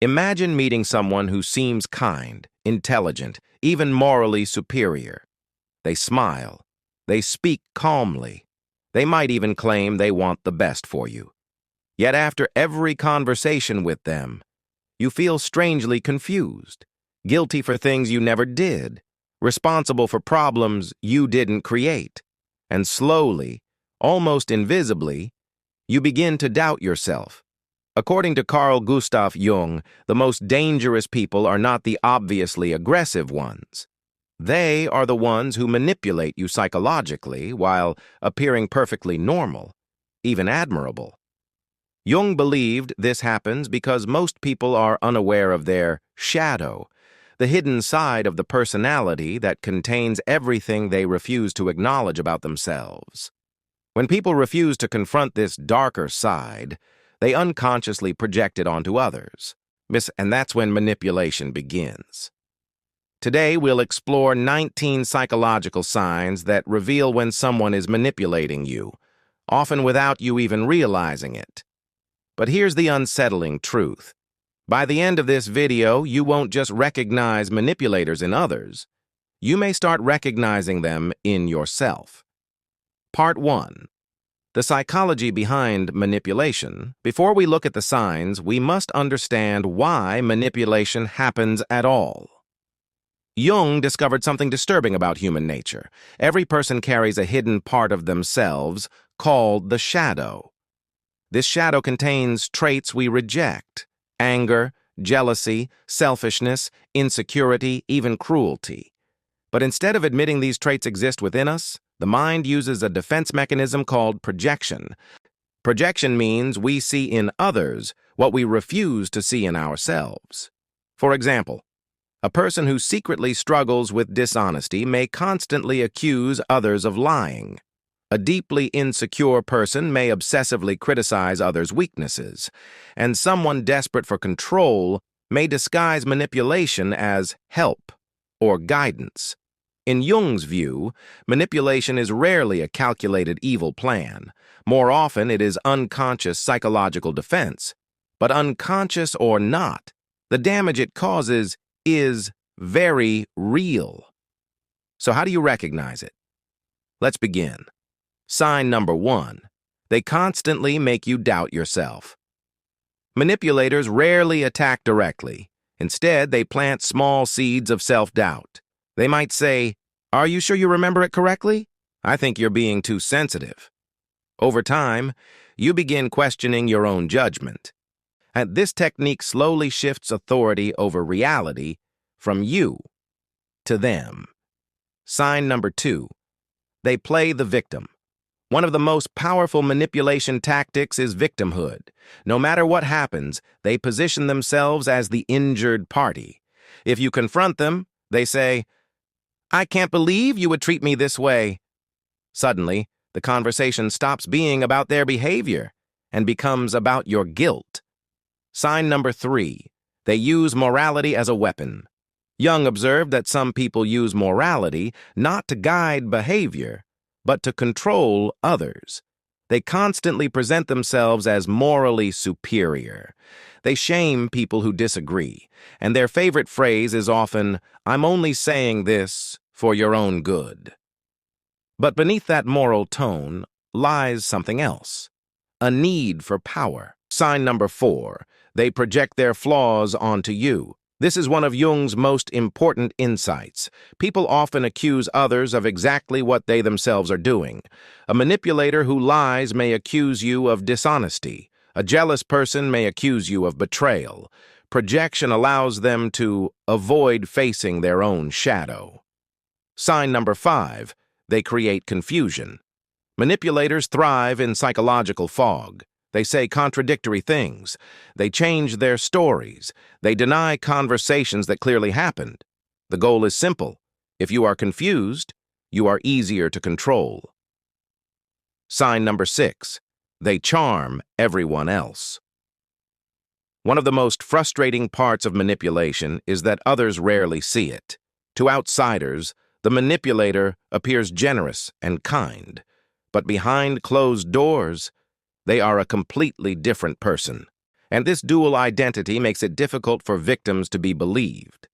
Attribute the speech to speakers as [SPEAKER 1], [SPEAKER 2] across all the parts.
[SPEAKER 1] Imagine meeting someone who seems kind, intelligent, even morally superior. They smile. They speak calmly. They might even claim they want the best for you. Yet after every conversation with them, you feel strangely confused, guilty for things you never did, responsible for problems you didn't create. And slowly, almost invisibly, you begin to doubt yourself. According to Carl Gustav Jung, the most dangerous people are not the obviously aggressive ones. They are the ones who manipulate you psychologically while appearing perfectly normal, even admirable. Jung believed this happens because most people are unaware of their shadow, the hidden side of the personality that contains everything they refuse to acknowledge about themselves. When people refuse to confront this darker side, they unconsciously project it onto others, and that's when manipulation begins. Today, we'll explore 19 psychological signs that reveal when someone is manipulating you, often without you even realizing it. But here's the unsettling truth. By the end of this video, you won't just recognize manipulators in others. You may start recognizing them in yourself. Part 1. The psychology behind manipulation. Before we look at the signs, we must understand why manipulation happens at all. Jung discovered something disturbing about human nature. Every person carries a hidden part of themselves called the shadow. This shadow contains traits we reject: anger, jealousy, selfishness, insecurity, even cruelty. But instead of admitting these traits exist within us, the mind uses a defense mechanism called projection. Projection means we see in others what we refuse to see in ourselves. For example, a person who secretly struggles with dishonesty may constantly accuse others of lying. A deeply insecure person may obsessively criticize others' weaknesses, and someone desperate for control may disguise manipulation as help or guidance. In Jung's view, manipulation is rarely a calculated evil plan. More often, it is unconscious psychological defense. But unconscious or not, the damage it causes is very real. So how do you recognize it? Let's begin. Sign number 1. They constantly make you doubt yourself. Manipulators rarely attack directly. Instead, they plant small seeds of self-doubt. They might say, "Are you sure you remember it correctly? I think you're being too sensitive." Over time, you begin questioning your own judgment. And this technique slowly shifts authority over reality from you to them. Sign number 2. They play the victim. One of the most powerful manipulation tactics is victimhood. No matter what happens, they position themselves as the injured party. If you confront them, they say, "I can't believe you would treat me this way." Suddenly, the conversation stops being about their behavior and becomes about your guilt. Sign number 3. They use morality as a weapon. Jung observed that some people use morality not to guide behavior, but to control others. They constantly present themselves as morally superior. They shame people who disagree, and their favorite phrase is often, "I'm only saying this for your own good." But beneath that moral tone lies something else: a need for power. Sign number 4. They project their flaws onto you. This is one of Jung's most important insights. People often accuse others of exactly what they themselves are doing. A manipulator who lies may accuse you of dishonesty. A jealous person may accuse you of betrayal. Projection allows them to avoid facing their own shadow. Sign number 5. They create confusion. Manipulators thrive in psychological fog. They say contradictory things. They change their stories. They deny conversations that clearly happened. The goal is simple. If you are confused, you are easier to control. Sign number 6. They charm everyone else. One of the most frustrating parts of manipulation is that others rarely see it. To outsiders, the manipulator appears generous and kind, but behind closed doors, they are a completely different person. And this dual identity makes it difficult for victims to be believed.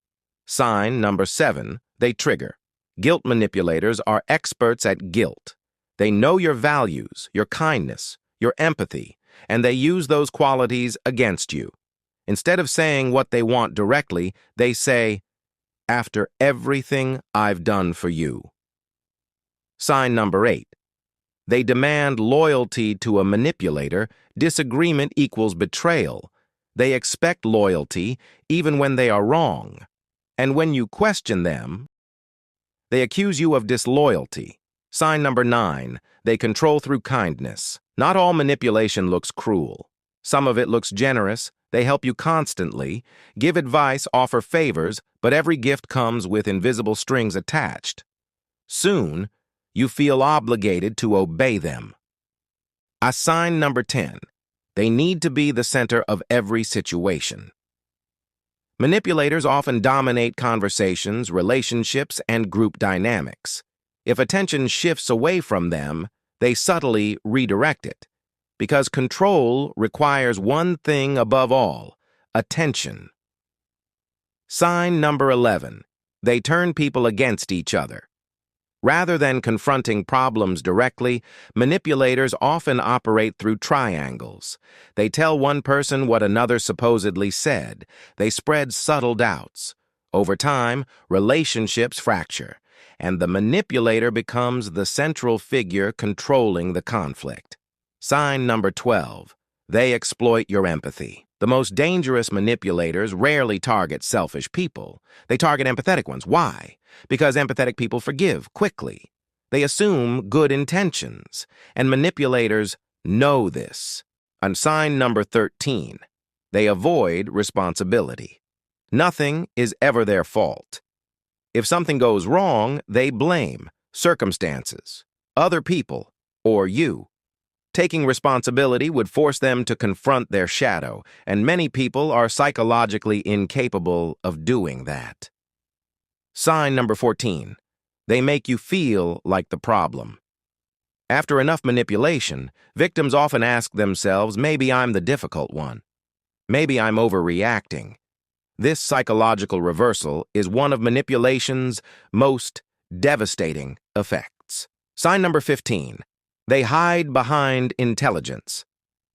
[SPEAKER 1] Sign number 7, they trigger. Guilt manipulators are experts at guilt. They know your values, your kindness, your empathy, and they use those qualities against you. Instead of saying what they want directly, they say, "After everything I've done for you." Sign number 8. They demand loyalty to a manipulator. Disagreement equals betrayal. They expect loyalty even when they are wrong. And when you question them, they accuse you of disloyalty. Sign number 9. They control through kindness. Not all manipulation looks cruel. Some of it looks generous. They help you constantly, give advice, offer favors, but every gift comes with invisible strings attached. Soon, you feel obligated to obey them. Sign number 10. They need to be the center of every situation. Manipulators often dominate conversations, relationships, and group dynamics. If attention shifts away from them, they subtly redirect it. Because control requires one thing above all: attention. Sign number 11. They turn people against each other. Rather than confronting problems directly, manipulators often operate through triangles. They tell one person what another supposedly said. They spread subtle doubts. Over time, relationships fracture, and the manipulator becomes the central figure controlling the conflict. Sign number 12. They exploit your empathy. The most dangerous manipulators rarely target selfish people. They target empathetic ones. Why? Because empathetic people forgive quickly. They assume good intentions, and manipulators know this. On sign number 13, they avoid responsibility. Nothing is ever their fault. If something goes wrong, they blame circumstances, other people, or you. Taking responsibility would force them to confront their shadow, and many people are psychologically incapable of doing that. Sign number 14. They make you feel like the problem. After enough manipulation, victims often ask themselves, maybe I'm the difficult one. Maybe I'm overreacting. This psychological reversal is one of manipulation's most devastating effects. Sign number 15. They hide behind intelligence.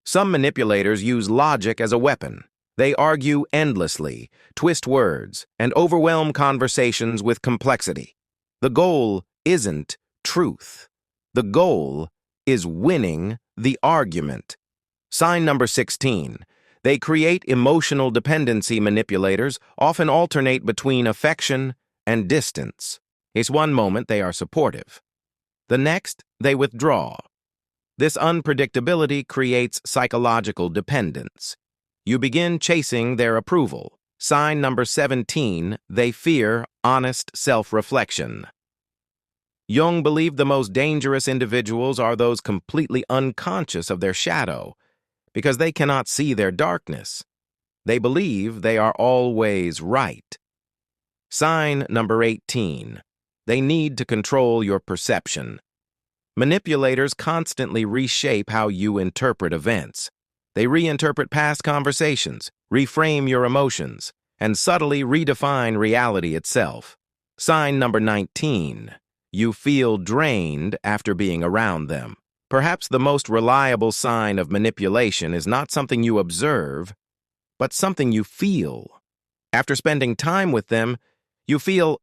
[SPEAKER 1] Some manipulators use logic as a weapon. They argue endlessly, twist words, and overwhelm conversations with complexity. The goal isn't truth. The goal is winning the argument. Sign number 16. They create emotional dependency. Manipulators often alternate between affection and distance. It's one moment they are supportive. The next, they withdraw. This unpredictability creates psychological dependence. You begin chasing their approval. Sign number 17, they fear honest self-reflection. Jung believed the most dangerous individuals are those completely unconscious of their shadow, because they cannot see their darkness. They believe they are always right. Sign number 18, they need to control your perception. Manipulators constantly reshape how you interpret events. They reinterpret past conversations, reframe your emotions, and subtly redefine reality itself. Sign number 19. You feel drained after being around them. Perhaps the most reliable sign of manipulation is not something you observe, but something you feel. After spending time with them, you feel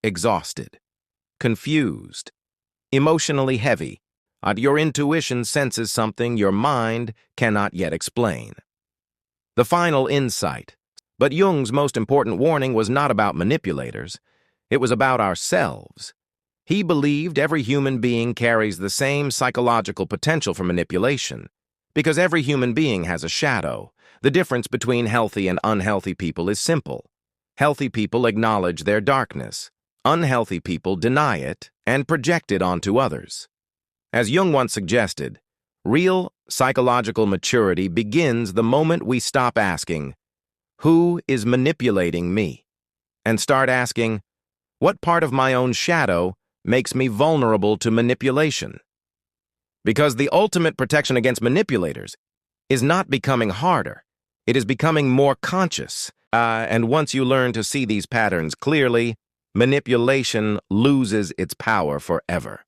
[SPEAKER 1] exhausted, confused, emotionally heavy. Your intuition senses something your mind cannot yet explain. The final insight. But Jung's most important warning was not about manipulators. It was about ourselves. He believed every human being carries the same psychological potential for manipulation, because every human being has a shadow. The difference between healthy and unhealthy people is simple. Healthy people acknowledge their darkness. Unhealthy people deny it and project it onto others. As Jung once suggested, real psychological maturity begins the moment we stop asking, "Who is manipulating me?" and start asking, "What part of my own shadow makes me vulnerable to manipulation?" Because the ultimate protection against manipulators is not becoming harder, It is becoming more conscious. And once you learn to see these patterns clearly, manipulation loses its power forever.